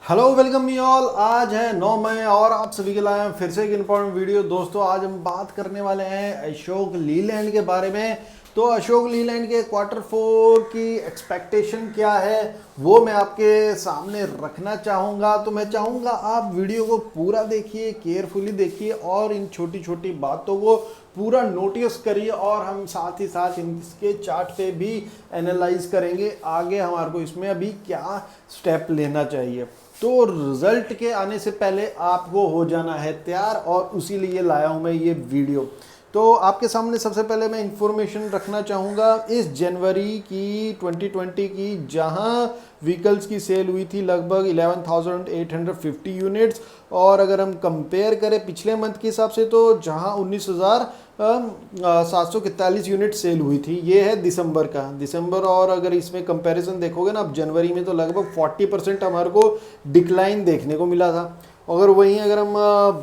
Hello welcome मी all. आज है 9 मई और आप सभी के लाए हैं फिर से एक इम्पोर्टेंट वीडियो। दोस्तों आज हम बात करने वाले हैं अशोक लीलैंड के बारे में। तो अशोक लीलैंड के क्वार्टर 4 की एक्सपेक्टेशन क्या है वो मैं आपके सामने रखना चाहूँगा। तो मैं चाहूँगा आप वीडियो को पूरा देखिए, केयरफुली देखिए और इन छोटी छोटी बातों को पूरा नोटिस करिए और हम साथ ही साथ इसके चार्ट पे भी एनालाइज करेंगे आगे हमारे को इसमें अभी क्या स्टेप लेना चाहिए। तो रिजल्ट के आने से पहले आपको हो जाना है तैयार और उसी लिए लाया हूं मैं ये वीडियो। तो आपके सामने सबसे पहले मैं इंफॉर्मेशन रखना चाहूँगा इस जनवरी की 2020 की, जहां व्हीकल्स की सेल हुई थी लगभग 11,850 यूनिट्स। और अगर हम कंपेयर करें पिछले मंथ के हिसाब से तो जहां 19,741 यूनिट सेल हुई थी, ये है दिसंबर। और अगर इसमें कंपैरिजन देखोगे ना आप जनवरी में, तो लगभग 40% हमारे को डिक्लाइन देखने को मिला था। अगर हम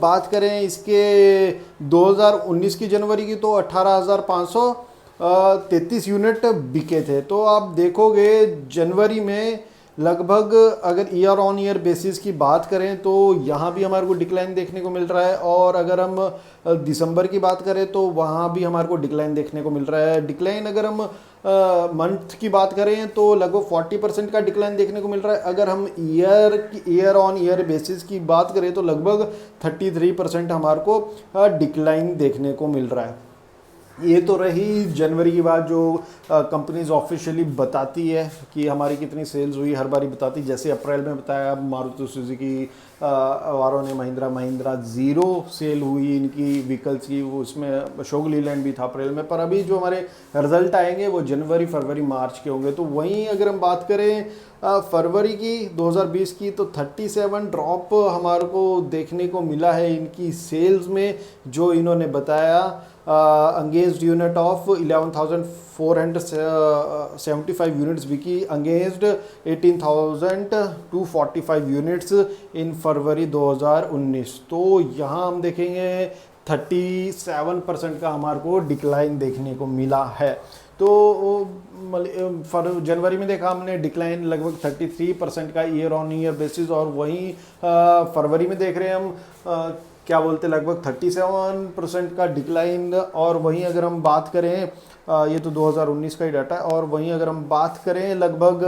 बात करें इसके 2019 की जनवरी की, तो 18,533 यूनिट बिके थे। तो आप देखोगे जनवरी में लगभग अगर ईयर ऑन ईयर बेसिस की बात करें तो यहाँ भी हमारे को डिक्लाइन देखने को मिल रहा है। और अगर हम दिसंबर की बात करें तो वहाँ भी हमारे को डिक्लाइन देखने को मिल रहा है। डिक्लाइन अगर हम मंथ की बात करें तो लगभग 40% का डिक्लाइन देखने को मिल रहा है। अगर हम ईयर ऑन ईयर बेसिस की बात करें तो लगभग 33% हमारे को डिक्लाइन देखने को मिल रहा है। ये तो रही जनवरी की बात, जो कंपनीज ऑफिशियली बताती है कि हमारी कितनी सेल्स हुई, हर बारी बताती। जैसे अप्रैल में बताया मारुति सुजुकी वारों ने, महिंद्रा जीरो सेल हुई इनकी व्हीकल्स की, वो उसमें अशोक लीलैंड भी था अप्रैल में। पर अभी जो हमारे रिजल्ट आएंगे वो जनवरी फरवरी मार्च के होंगे। तो वहीं अगर हम बात करें फरवरी की 2020 की, तो 37 ड्रॉप हमारे को देखने को मिला है इनकी सेल्स में, जो इन्होंने बताया। अंगेज्ड यूनिट ऑफ 11,475 यूनिट्स बिकी अंगेज्ड 18,245 यूनिट्स इन फरवरी 2019। तो यहाँ हम देखेंगे 37% का हमारे को डिक्लाइन देखने को मिला है। तो जनवरी में देखा हमने डिक्लाइन लगभग 33% का ईयर ऑन ईयर बेसिस। और वहीं फरवरी में देख रहे हैं हम क्या बोलते लगभग 37% का डिक्लाइन। और वहीं अगर हम बात करें ये तो 2019 का ही डाटा है। और वहीं अगर हम बात करें लगभग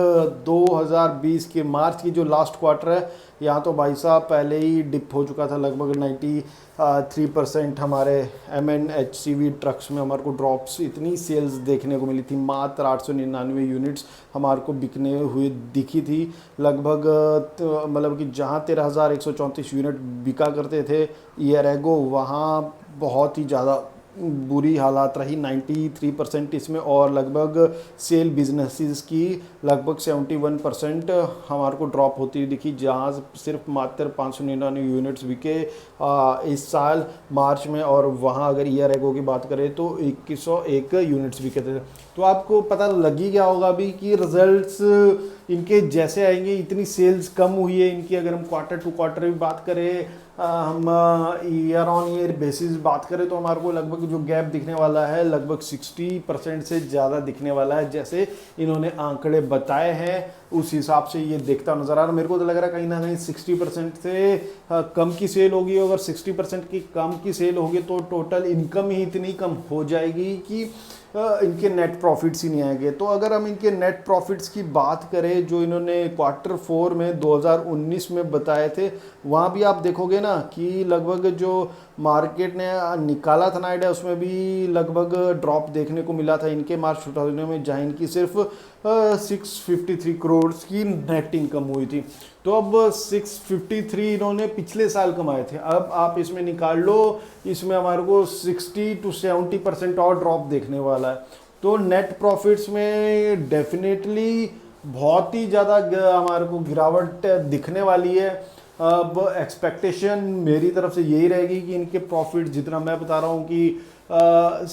2020 के मार्च की जो लास्ट क्वार्टर है, यहाँ तो भाई साहब पहले ही डिप हो चुका था। लगभग 93% हमारे MNHCV ट्रक्स में हमारे को ड्रॉप्स, इतनी सेल्स देखने को मिली थी। मात्र 899 यूनिट्स हमारे को बिकने हुए दिखी थी। लगभग मतलब कि जहाँ 13,134 यूनिट बिका करते थे ईयर एगो, वहाँ बहुत ही ज़्यादा बुरी हालात रही, 93% इसमें। और लगभग सेल बिजनेसेस की लगभग 71% हमारे को ड्रॉप होती हुई दिखी, जहाँ सिर्फ मात्र 599 यूनिट्स बिके इस साल मार्च में। और वहाँ अगर ईयर एगो की बात करें तो 2101 यूनिट्स बिके थे। तो आपको पता लग ही गया होगा अभी कि रिजल्ट्स इनके जैसे आएंगे। इतनी सेल्स कम हुई है इनकी। अगर हम क्वार्टर टू क्वार्टर भी बात करें, हम ईयर ऑन ईयर बेसिस बात करें तो हमारे को लगभग जो गैप दिखने वाला है लगभग 60% से ज़्यादा दिखने वाला है। जैसे इन्होंने आंकड़े बताए हैं उस हिसाब से ये देखता नज़र आ रहा है। मेरे को तो लग रहा है कहीं ना कहीं 60% से कम की सेल होगी। अगर 60% की कम की सेल होगी तो टोटल इनकम ही इतनी कम हो जाएगी कि इनके नेट प्रॉफिट्स ही नहीं आएंगे। तो अगर हम इनके नेट प्रॉफिट्स की बात करें जो इन्होंने क्वार्टर 4 में 2019 में बताए थे, वहाँ भी आप देखोगे ना कि लगभग जो मार्केट ने निकाला था नाइडा, उसमें भी लगभग ड्रॉप देखने को मिला था इनके मार्च 2000 में, जहाँ इनकी सिर्फ 653 करोड़ की नेट इनकम हुई थी। तो अब 653 इन्होंने पिछले साल कमाए थे। अब आप इसमें निकाल लो, इसमें हमारे को 60 to 70% और ड्रॉप देखने वाला है। तो नेट प्रॉफिट्स में डेफिनेटली बहुत ही ज़्यादा हमारे को गिरावट दिखने वाली है। अब एक्सपेक्टेशन मेरी तरफ से यही रहेगी कि इनके प्रॉफिट, जितना मैं बता रहा हूँ कि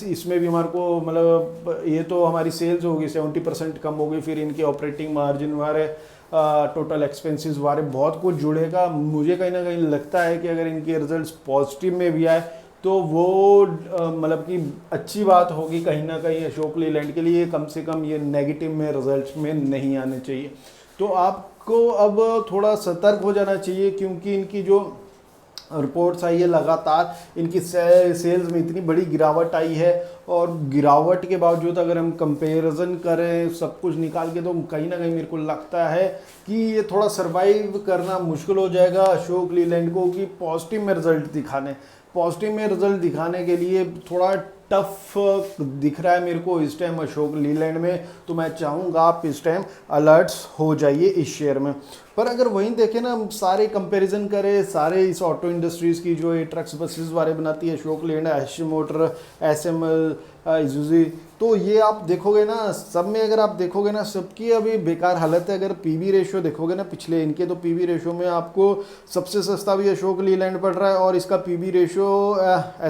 इसमें भी हमारे को मतलब ये तो हमारी सेल्स होगी 70% कम होगी, फिर इनके ऑपरेटिंग मार्जिन वाले टोटल एक्सपेंसेस वाले बहुत कुछ जुड़ेगा। मुझे कहीं ना कहीं लगता है कि अगर इनके रिजल्ट्स पॉजिटिव में भी आए तो वो मतलब कि अच्छी बात होगी कहीं ना कहीं अशोक लीलैंड के लिए। कम से कम ये नेगेटिव में रिजल्ट्स में नहीं आने चाहिए। तो आप को अब थोड़ा सतर्क हो जाना चाहिए, क्योंकि इनकी जो रिपोर्ट्स आई है लगातार इनकी सेल्स में इतनी बड़ी गिरावट आई है, और गिरावट के बावजूद अगर हम कंपैरिजन करें सब कुछ निकाल के, तो कहीं ना कहीं मेरे को लगता है कि ये थोड़ा सरवाइव करना मुश्किल हो जाएगा अशोक लीलैंड को, कि पॉजिटिव में रिजल्ट दिखाने के लिए थोड़ा टफ दिख रहा है मेरे को इस टाइम अशोक लीलैंड में। तो मैं चाहूँगा आप इस टाइम अलर्ट्स हो जाइए इस शेयर में। पर अगर वहीं देखें ना, हम सारे कंपैरिजन करें सारे इस ऑटो इंडस्ट्रीज़ की, जो ये ट्रक्स बसेस वाले बनाती है Ashok Leyland, H motor, SML, इजुजी, तो ये आप देखोगे ना सब में, अगर आप देखोगे ना सबकी अभी बेकार हालत है। अगर पीवी रेशियो देखोगे ना पिछले इनके, तो पीवी रेशियो में आपको सबसे सस्ता भी अशोक लीलैंड पड़ रहा है, और इसका पीवी रेशियो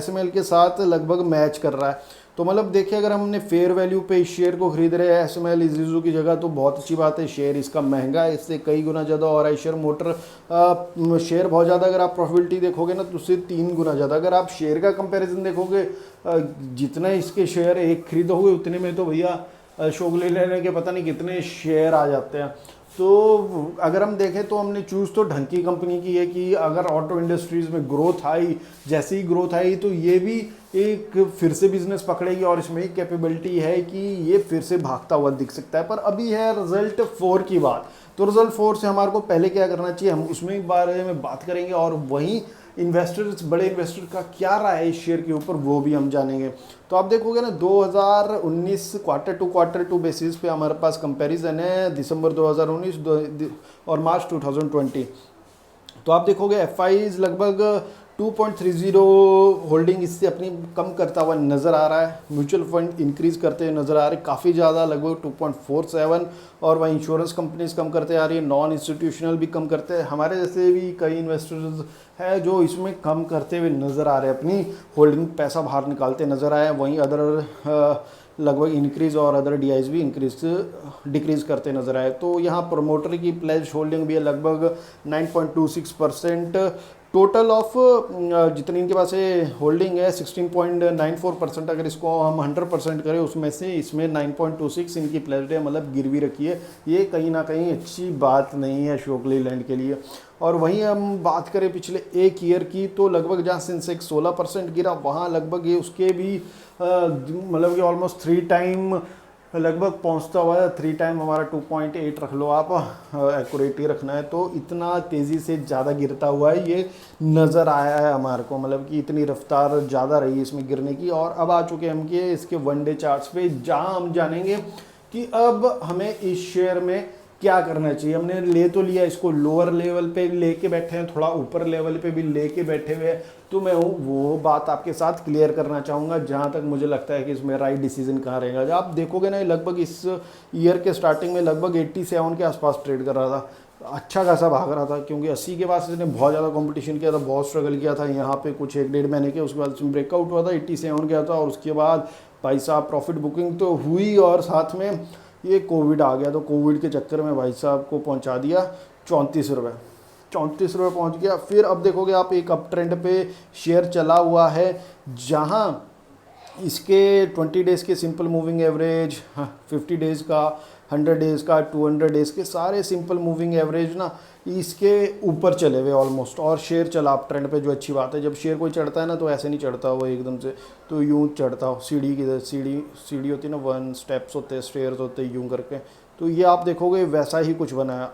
SML के साथ लगभग मैच कर रहा है। तो मतलब देखिए, अगर हमने फेयर वैल्यू पे इस शेयर को खरीद रहे हैं SML इजुजू की जगह, तो बहुत अच्छी बात है। शेयर इसका महंगा है, इससे कई गुना ज़्यादा, और आइशर मोटर शेयर बहुत ज़्यादा, अगर आप प्रॉफिटिबिलिटी देखोगे ना तो उससे 3 गुना ज़्यादा। अगर आप शेयर का कंपैरिजन देखोगे, जितना इसके शेयर एक खरीदोगे उतने में तो भैया अशोक लीलैंड के पता नहीं कितने शेयर आ जाते हैं। तो अगर हम देखें तो हमने चूज़ तो ढंग की कंपनी की है, कि अगर ऑटो इंडस्ट्रीज़ में ग्रोथ आई, जैसे ही ग्रोथ आई तो ये भी एक फिर से बिजनेस पकड़ेगी, और इसमें एक कैपेबिलिटी है कि ये फिर से भागता हुआ दिख सकता है। पर अभी है रिजल्ट 4 की बात, तो रिजल्ट 4 से हमारे को पहले क्या करना चाहिए, हम उसमें बारे में बात करेंगे, और वहीं इन्वेस्टर्स, बड़े इन्वेस्टर का क्या राय है इस शेयर के ऊपर वो भी हम जानेंगे। तो आप देखोगे ना 2019 क्वार्टर टू बेसिस पे हमारे पास कंपैरिजन है, दिसंबर 2019 और मार्च 2020। तो आप देखोगे FIs लगभग 2.30 होल्डिंग इससे अपनी कम करता हुआ नज़र आ रहा है। म्यूचुअल फंड इंक्रीज करते हुए नज़र आ रहे हैं काफ़ी ज़्यादा, लगभग 2.47, और वहीं इंश्योरेंस कंपनीज कम करते आ रही है, नॉन इंस्टीट्यूशनल भी कम करते हैं। हमारे जैसे भी कई इन्वेस्टर्स है जो इसमें कम करते हुए नज़र आ रहे हैं, अपनी होल्डिंग पैसा बाहर निकालते नज़र आए। वहीं अदर लगभग इंक्रीज, और अदर DIs भी डिक्रीज करते नजर आए। तो यहाँ प्रमोटर की प्लेज होल्डिंग भी है लगभग 9.26%। टोटल ऑफ जितनी इनके पास होल्डिंग है 16.94%। अगर इसको हम 100% करें उसमें से इसमें 9.26 इनकी प्लेज है, मतलब गिरवी रखी है। ये कहीं ना कहीं अच्छी बात नहीं है अशोक लीलैंड के लिए। और वहीं हम बात करें पिछले 1 ईयर की, तो लगभग जहाँ सेंसेक्स 16% गिरा, वहाँ लगभग ये उसके भी मतलब कि ऑलमोस्ट 3 टाइम लगभग पहुंचता हुआ है। 3 टाइम हमारा 2.8 रख लो आप, एक्यूरेट ही रखना है। तो इतना तेज़ी से ज़्यादा गिरता हुआ है ये नज़र आया है हमारे को, मतलब कि इतनी रफ्तार ज़्यादा रही है इसमें गिरने की। और अब आ चुके हम कि इसके 1 डे चार्ट्स पे, जहाँ हम जानेंगे कि अब हमें इस शेयर में क्या करना चाहिए। हमने ले तो लिया इसको, लोअर लेवल पे लेके बैठे हैं, थोड़ा ऊपर लेवल पे भी लेके बैठे हुए हैं। तो मैं वो बात आपके साथ क्लियर करना चाहूँगा जहाँ तक मुझे लगता है कि इसमें राइट डिसीजन कहाँ रहेगा। जब आप देखोगे ना, लगभग इस ईयर के स्टार्टिंग में लगभग 87 के आसपास ट्रेड कर रहा था, अच्छा खासा भाग रहा था, क्योंकि 80 के बाद इसने बहुत ज़्यादा कंपटीशन किया था, बहुत स्ट्रगल किया था यहाँ पे कुछ 1-1.5 महीने के। उसके बाद इसमें ब्रेकआउट हुआ था, 87 गया था, और उसके बाद भाई साहब प्रॉफिट बुकिंग तो हुई, और साथ में ये कोविड आ गया। तो कोविड के चक्कर में भाई साहब को पहुंचा दिया 34 रुपये पहुंच गया। फिर अब देखोगे आप एक अप ट्रेंड पे शेयर चला हुआ है, जहां इसके 20 डेज़ के सिंपल मूविंग एवरेज, 50 डेज़ का, 100 डेज़ का, 200 डेज़ के सारे सिंपल मूविंग एवरेज ना इसके ऊपर चले हुए ऑलमोस्ट, और शेयर चला अप ट्रेंड पे, जो अच्छी बात है। जब शेयर कोई चढ़ता है ना तो ऐसे नहीं चढ़ता वो एकदम से, तो यूँ चढ़ता हो, सीढ़ी होती है ना, 1 स्टेप्स होते हैं, स्टेयर्स होते हैं यूँ करके। तो ये आप देखोगे वैसा ही कुछ बना है।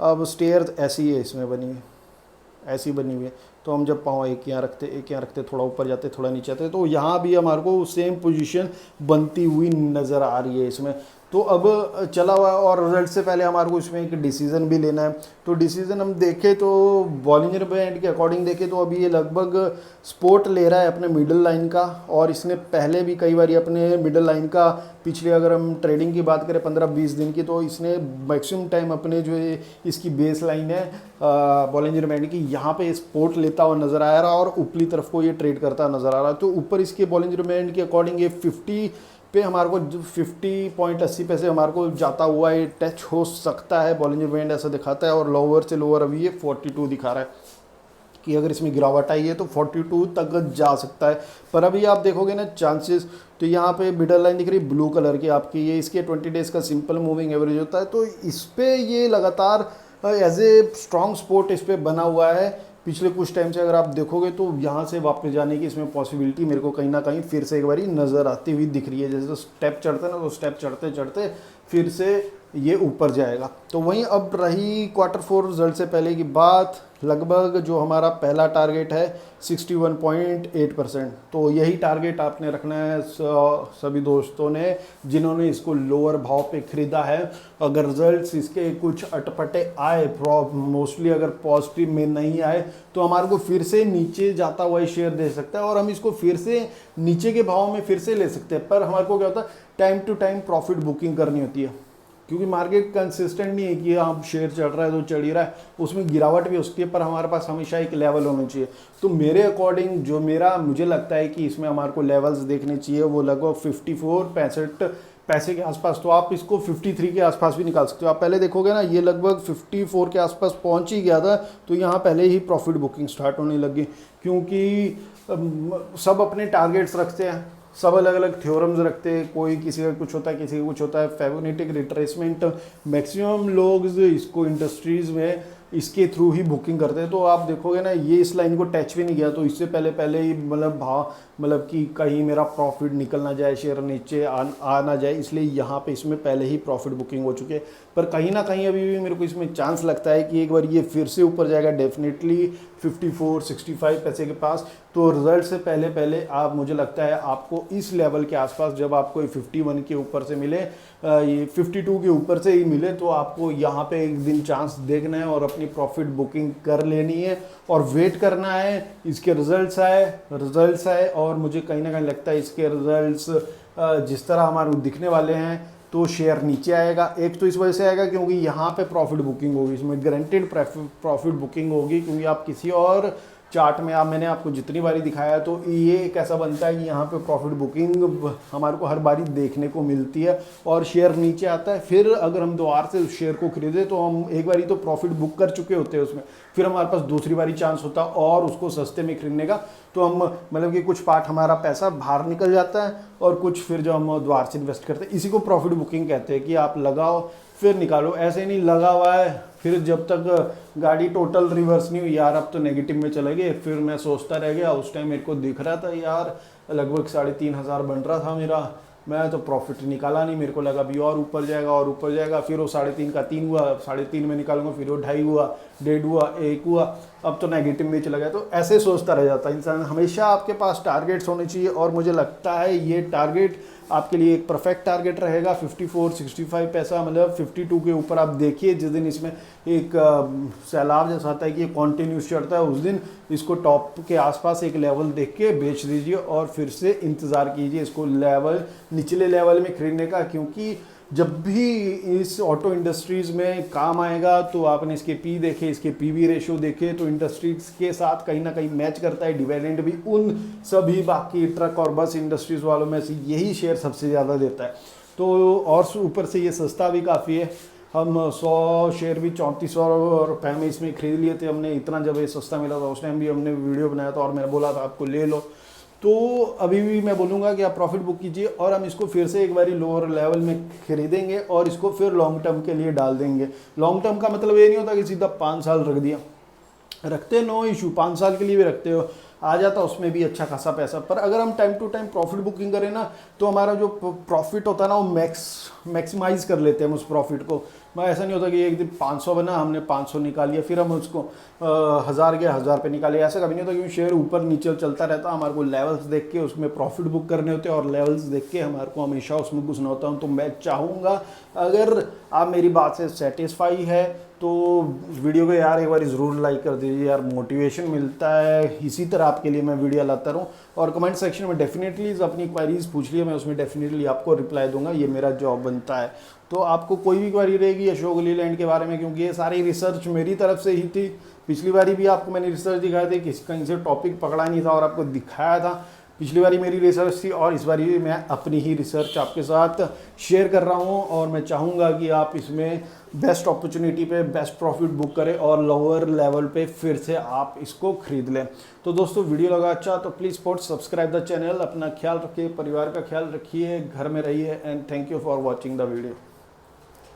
अब स्टेयर्स ऐसी है, इसमें बनी है, ऐसी बनी हुई है। तो हम जब पाँव एक यहाँ रखते थोड़ा ऊपर जाते, थोड़ा नीचे आते, तो यहाँ भी हमारे को सेम पोजीशन बनती हुई नज़र आ रही है इसमें। तो अब चला हुआ है, और रिजल्ट से पहले हमारे को इसमें एक डिसीज़न भी लेना है। तो डिसीज़न हम देखें तो बॉलिंजर बैंड के अकॉर्डिंग देखें तो अभी ये लगभग सपोर्ट ले रहा है अपने मिडिल लाइन का, और इसने पहले भी कई बार अपने मिडिल लाइन का, पिछले अगर हम ट्रेडिंग की बात करें 15-20 दिन की, तो इसने मैक्सिमम टाइम अपने जो इसकी बेस लाइन है बॉलिंजर बैंड की, यहाँ पे सपोर्ट लेता हुआ नज़र आ रहा है, और ऊपरी तरफ को ये ट्रेड करता नज़र आ रहा है। तो ऊपर इसके बॉलिंजर बैंड के अकॉर्डिंग ये 50 पे हमारे को 50.80 पैसे हमारे को जाता हुआ ये टच हो सकता है, बॉलिंजर बैंड ऐसा दिखाता है। और लोअर से लोअर अभी ये 42 दिखा रहा है, कि अगर इसमें गिरावट आई है तो 42 तक जा सकता है। पर अभी आप देखोगे ना चांसेस, तो यहाँ पे मिडल लाइन दिख रही ब्लू कलर की आपकी, ये इसके 20 डेज़ का सिंपल मूविंग एवरेज होता है। तो इस पे ये लगातार एज ए स्ट्रॉन्ग सपोर्ट इस पर बना हुआ है। पिछले कुछ टाइम से अगर आप देखोगे तो यहाँ से वापस जाने की इसमें पॉसिबिलिटी मेरे को कहीं ना कहीं फिर से एक बारी नज़र आती हुई दिख रही है। जैसे तो स्टेप चढ़ते ना, तो स्टेप चढ़ते चढ़ते फिर से ये ऊपर जाएगा। तो वहीं अब रही Q4 रिजल्ट से पहले की बात, लगभग जो हमारा पहला टारगेट है 61.8%, तो यही टारगेट आपने रखना है सभी दोस्तों ने जिन्होंने इसको लोअर भाव पे ख़रीदा है। अगर रिजल्ट्स इसके कुछ अटपटे आए, मोस्टली अगर पॉजिटिव में नहीं आए, तो हमारे को फिर से नीचे जाता हुआ ही शेयर दे सकता है और हम इसको फिर से नीचे के भाव में फिर से ले सकते हैं। पर हमारे को क्या होता है, time to time profit booking करनी होती है, क्योंकि मार्केट कंसिस्टेंट नहीं है कि आप शेयर चढ़ रहा है तो चढ़ ही रहा है, उसमें गिरावट भी हो सकती है, पर हमारे पास हमेशा एक लेवल होना चाहिए। तो मेरे अकॉर्डिंग जो मुझे लगता है कि इसमें हमारे को लेवल्स देखने चाहिए वो लगभग 54-65 पैसे के आसपास। तो आप इसको 53 के आसपास भी निकाल सकते हो। आप पहले देखोगे ना, ये लगभग 54 के आसपास पहुंच ही गया था, तो यहाँ पहले ही प्रॉफिट बुकिंग स्टार्ट होने लगी, क्योंकि सब अपने टारगेट्स रखते हैं, सब अलग अलग थ्योरम्स रखते हैं, कोई किसी का कुछ होता है, किसी का कुछ होता है। फेबोनेटिक रिट्रेसमेंट मैक्सिमम लोग इसको इंडस्ट्रीज़ में इसके थ्रू ही बुकिंग करते हैं। तो आप देखोगे ना, ये इस लाइन को टच भी नहीं किया, तो इससे पहले ही मतलब कि कहीं मेरा प्रॉफिट निकल ना जाए, शेयर नीचे आ ना जाए, इसलिए यहाँ पे इसमें पहले ही प्रॉफिट बुकिंग हो चुके हैं। पर कहीं ना कहीं अभी भी मेरे को इसमें चांस लगता है कि एक बार ये फिर से ऊपर जाएगा, डेफिनेटली 54-65 पैसे के पास। तो रिजल्ट से पहले आप, मुझे लगता है आपको इस लेवल के आसपास, जब आपको 51 के ऊपर से मिले, ये 52 के ऊपर से ही मिले, तो आपको यहाँ पे एक दिन चांस देखना है और अपनी प्रॉफिट बुकिंग कर लेनी है और वेट करना है इसके रिजल्ट्स आए। और मुझे कहीं ना कहीं लगता है इसके रिजल्ट्स जिस तरह हमारे दिखने वाले हैं, तो शेयर नीचे आएगा। एक तो इस वजह से आएगा क्योंकि यहाँ पे प्रॉफिट बुकिंग होगी, इसमें गारंटेड प्रॉफिट बुकिंग होगी, क्योंकि आप किसी और चार्ट में मैंने आपको जितनी बारी दिखाया, तो ये एक ऐसा बनता है कि यहाँ पे प्रॉफिट बुकिंग हमारे को हर बारी देखने को मिलती है और शेयर नीचे आता है। फिर अगर हम दोबारा से उस शेयर को खरीदे, तो हम एक बारी तो प्रॉफिट बुक कर चुके होते हैं उसमें, फिर हमारे पास दूसरी बारी चांस होता है और उसको सस्ते में खरीदने का। तो हम मतलब कि कुछ पार्ट हमारा पैसा बाहर निकल जाता है और कुछ फिर जो हम दोबारा से इन्वेस्ट करते हैं, इसी को प्रॉफिट बुकिंग कहते हैं, कि आप लगाओ फिर निकालो। ऐसे नहीं लगा हुआ है, फिर जब तक गाड़ी टोटल रिवर्स नहीं हुई, यार अब तो नेगेटिव में चले गए, फिर मैं सोचता रह गया। उस टाइम मेरे को दिख रहा था यार लगभग 3,500 बन रहा था मेरा, मैं तो प्रॉफिट निकाला नहीं, मेरे को लगा अभी और ऊपर जाएगा, फिर वो 3.5 का 3 हुआ, 3.5 में निकालूंगा, फिर वो 2.5 हुआ, 1.5 हुआ, 1 हुआ, अब तो नेगेटिव में चला गया। तो ऐसे सोचता रह जाता है इंसान। हमेशा आपके पास टारगेट्स होने चाहिए और मुझे लगता है ये टारगेट आपके लिए एक परफेक्ट टारगेट रहेगा। 54-65 पैसा, मतलब 52 के ऊपर आप देखिए। जिस दिन इसमें एक सैलाब जैसा आता है कि ये कॉन्टिन्यूस चढ़ता है, उस दिन इसको टॉप के आसपास एक लेवल देख के बेच दीजिए और फिर से इंतज़ार कीजिए इसको निचले लेवल में खरीदने का, क्योंकि जब भी इस ऑटो इंडस्ट्रीज़ में काम आएगा तो आपने इसके पी देखे, इसके पीवी रेशियो देखे, तो इंडस्ट्रीज के साथ कहीं ना कहीं मैच करता है। डिविडेंड भी उन सभी बाकी ट्रक और बस इंडस्ट्रीज वालों में से यही शेयर सबसे ज़्यादा देता है। तो और ऊपर से ये सस्ता भी काफ़ी है। हम 100 शेयर भी 3400 रुपये में इसमें खरीद लिए थे हमने। इतना जब ये सस्ता मिला था उस टाइम भी हमने वीडियो बनाया था और मैंने बोला था आपको ले लो। तो अभी भी मैं बोलूँगा कि आप प्रॉफिट बुक कीजिए और हम इसको फिर से एक बारी लोअर लेवल में खरीदेंगे और इसको फिर लॉन्ग टर्म के लिए डाल देंगे। लॉन्ग टर्म का मतलब ये नहीं होता कि सीधा 5 साल रख दिया, रखते नो इशू, 5 साल के लिए भी रखते हो, आ जाता उसमें भी अच्छा खासा पैसा। पर अगर हम time to time profit booking करें ना, तो हमारा जो प्रॉफिट होता है ना, वो मैक्सिमाइज कर लेते हैं हम उस प्रॉफिट को। मैं ऐसा नहीं होता कि एक दिन 500 बना, हमने 500 निकाल लिया, फिर हम उसको 1000 गया 1000 पे निकाले, ऐसा कभी नहीं होता। क्योंकि शेयर ऊपर नीचे चलता रहता, हमारे को लेवल्स देख के उसमें प्रॉफिट बुक करने होते हैं और लेवल्स देख के हमारे को हमेशा उसमें घुसना होता है। तो मैं चाहूँगा अगर आप मेरी बात से सेटिस्फाई है तो वीडियो को यार एक बार ज़रूर लाइक कर दीजिए यार, मोटिवेशन मिलता है। इसी तरह आपके लिए मैं वीडियो लाता रहूँ और कमेंट सेक्शन में डेफिनेटली अपनी क्वेरीज पूछ लिए, मैं उसमें डेफिनेटली आपको रिप्लाई दूंगा, ये मेरा जॉब बनता है। तो आपको कोई भी क्वेरी रहेगी अशोक लीलैंड के बारे में, क्योंकि ये सारी रिसर्च मेरी तरफ से ही थी। पिछली बारी भी आपको मैंने रिसर्च दिखाई थी, कहीं से टॉपिक पकड़ा नहीं था और आपको दिखाया था। पिछली बारी मेरी रिसर्च थी और इस बारी मैं अपनी ही रिसर्च आपके साथ शेयर कर रहा हूं और मैं चाहूँगा कि आप इसमें बेस्ट अपॉर्चुनिटी पे बेस्ट प्रॉफिट बुक करें और लोअर लेवल पे फिर से आप इसको खरीद लें। तो दोस्तों वीडियो लगा अच्छा तो प्लीज़ सब्सक्राइब द चैनल। अपना ख्याल रखिए, परिवार का ख्याल रखिए, घर में रहिए and thank you for watching the video.